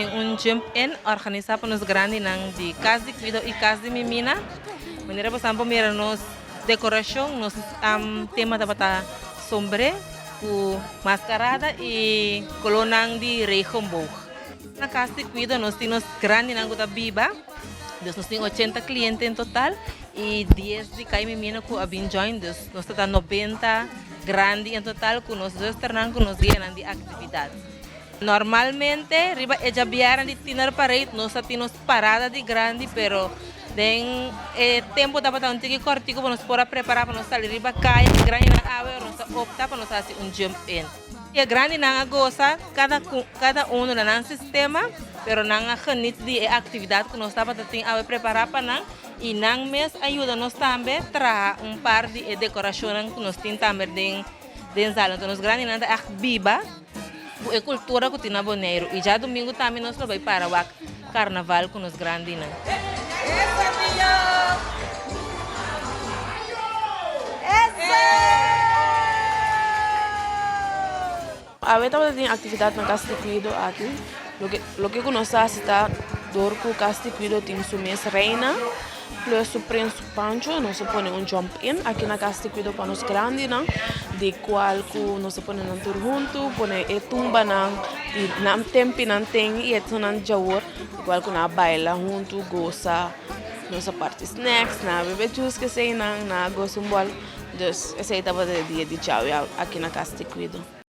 tem jump-in organizado para nos grandes de casa de cuido e casa de menina. Maneira por exemplo, mira nos decoração, nos tema da bata sombre, com mascarada e colonang de regenboog. Na casa de cuido nós temos grande nango da biba. Nós temos 80 clientes em total e 10 de cada menina que abin join. Nós temos 90 grande em total que nós dois tornamos que nós ganhamos de atividade. Normalmente, riba é já vieram de tinar parede, nós temos parada de grande, pero den tempo da batata que cortico para nós poder preparar para nós sair riba caia grande na água, nós optar para nós fazer jump in. E a grande não gosta cada no sistema, pero não geniet de atividade que nós estava tendo a preparar para nós e não mes ajuda nós também tra par de decoração que nós temos também den sala, então nós grande não é biba a cultura que tem na Bonaire e já domingo também nós vamos para o carnaval com os grandes. A gente tem atividade na casa de cuido aqui. Lo que nós está dor com casa de cuido tem su mês reina, plus su prince pancho, nós põe jump in aqui na casa de cuido para nós grandes, de qual que nós põe um tour junto, põe tumba e nam tempi não tem e é não jawor, igual que na baila junto, goza, nossa parte snacks, na bebe juice que sei na goza um bol, dus essa é a dia de tchau aqui na casa de cuido.